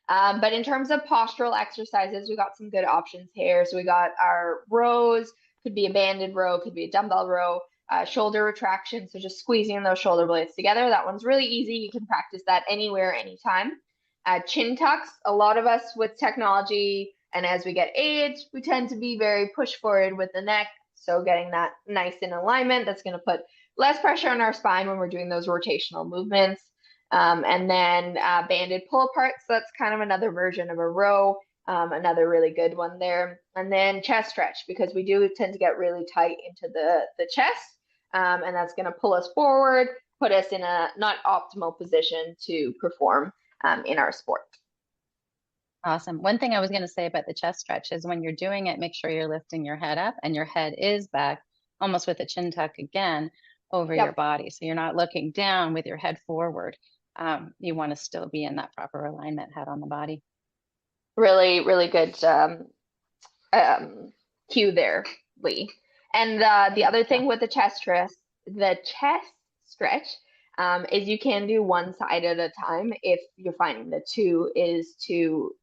But in terms of postural exercises, we got some good options here. So we got our rows, could be a banded row, could be a dumbbell row, shoulder retraction. So just squeezing those shoulder blades together. That one's really easy. You can practice that anywhere, anytime. Chin tucks, a lot of us with technology and as we get age, we tend to be very push forward with the neck. So getting that nice in alignment, that's going to put less pressure on our spine when we're doing those rotational movements. And then banded pull aparts, so that's kind of another version of a row, another really good one there. And then chest stretch, because we do tend to get really tight into the chest, and that's going to pull us forward, put us in a not optimal position to perform in our sport. Awesome. One thing I was going to say about the chest stretch is when you're doing it, make sure you're lifting your head up and your head is back, almost with a chin tuck again, over your Yep. body. So you're not looking down with your head forward. You want to still be in that proper alignment, head on the body. Really, really good cue there, Lee. And the other Yeah. thing with the chest stretch, is you can do one side at a time if you're finding the two is too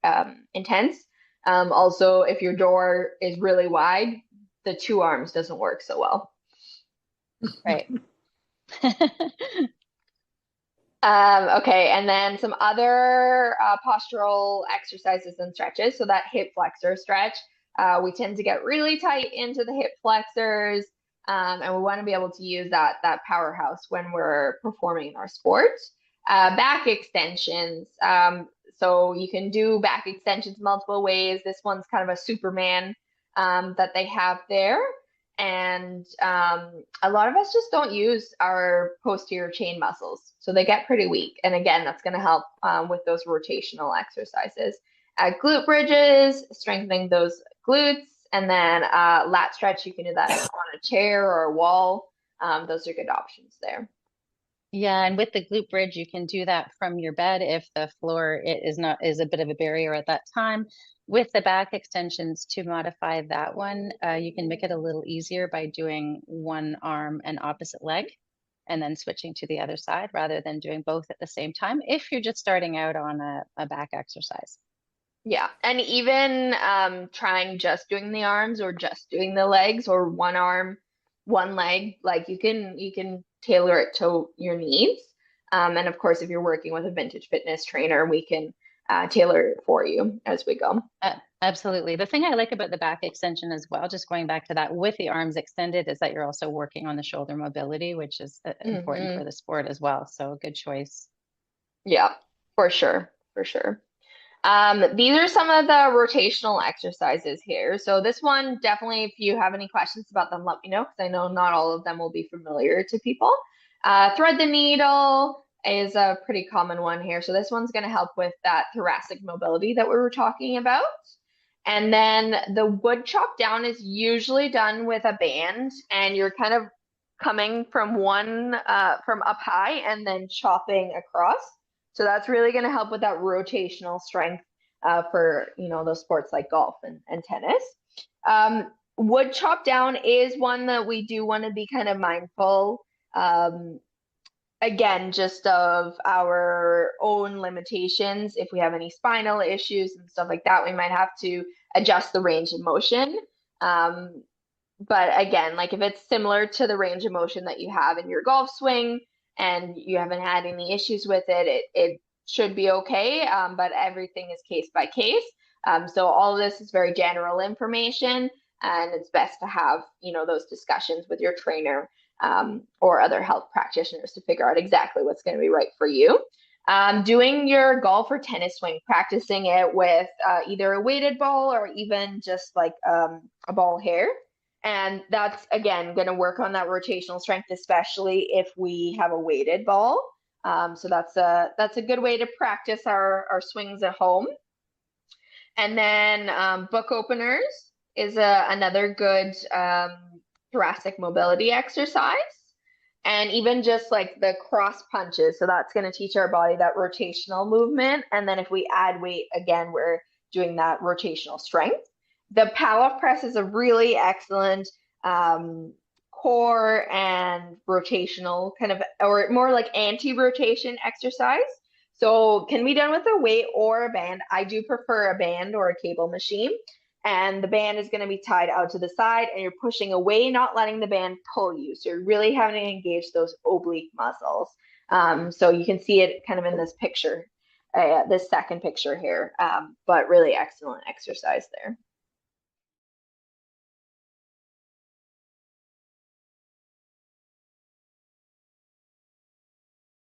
intense. Also, if your door is really wide, the two arms doesn't work so well. Right. Okay, and then some other postural exercises and stretches. So that hip flexor stretch, we tend to get really tight into the hip flexors, and we want to be able to use that powerhouse when we're performing in our sport. Back extensions. So you can do back extensions multiple ways. This one's kind of a Superman that they have there. And a lot of us just don't use our posterior chain muscles, so they get pretty weak. And again, that's going to help with those rotational exercises. Glute bridges, strengthening those glutes, and then lat stretch. You can do that on a chair or a wall. Those are good options there. Yeah, and with the glute bridge, you can do that from your bed if the floor is a bit of a barrier at that time. With the back extensions, to modify that one, you can make it a little easier by doing one arm and opposite leg, and then switching to the other side rather than doing both at the same time. If you're just starting out on a back exercise. Yeah, and even trying just doing the arms or just doing the legs or one arm, one leg, like you can tailor it to your needs. And of course, if you're working with a vintage fitness trainer, we can tailor it for you as we go. Absolutely. The thing I like about the back extension as well, just going back to that with the arms extended, is that you're also working on the shoulder mobility, which is important Hmm. for the sport as well. So good choice. Yeah, for sure, for sure. These are some of the rotational exercises here. So this one, definitely, if you have any questions about them, let me know because I know not all of them will be familiar to people. Thread the needle is a pretty common one here. So this one's going to help with that thoracic mobility that we were talking about. And then the wood chop down is usually done with a band, and you're kind of coming from up high and then chopping across. So that's really going to help with that rotational strength for those sports like golf and tennis. Wood chop down is one that we do want to be kind of mindful. Um, Again, just of our own limitations. If we have any spinal issues and stuff like that, we might have to adjust the range of motion. Um, but again, like if it's similar to the range of motion that you have in your golf swing and you haven't had any issues with it, it should be okay. But everything is case by case. So all of this is very general information, and it's best to have, those discussions with your trainer or other health practitioners to figure out exactly what's going to be right for you. Doing your golf or tennis swing, practicing it with either a weighted ball or even just like a ball hair. And that's again going to work on that rotational strength, especially if we have a weighted ball. So that's a good way to practice our swings at home. And then book openers is another good thoracic mobility exercise. And even just like the cross punches. So that's going to teach our body that rotational movement. And then if we add weight, again, we're doing that rotational strength. The power press is a really excellent core and rotational kind of, or more like anti-rotation exercise. So can be done with a weight or a band. I do prefer a band or a cable machine. And the band is going to be tied out to the side and you're pushing away, not letting the band pull you. So you're really having to engage those oblique muscles. So you can see it kind of in this picture, this second picture here, but really excellent exercise there.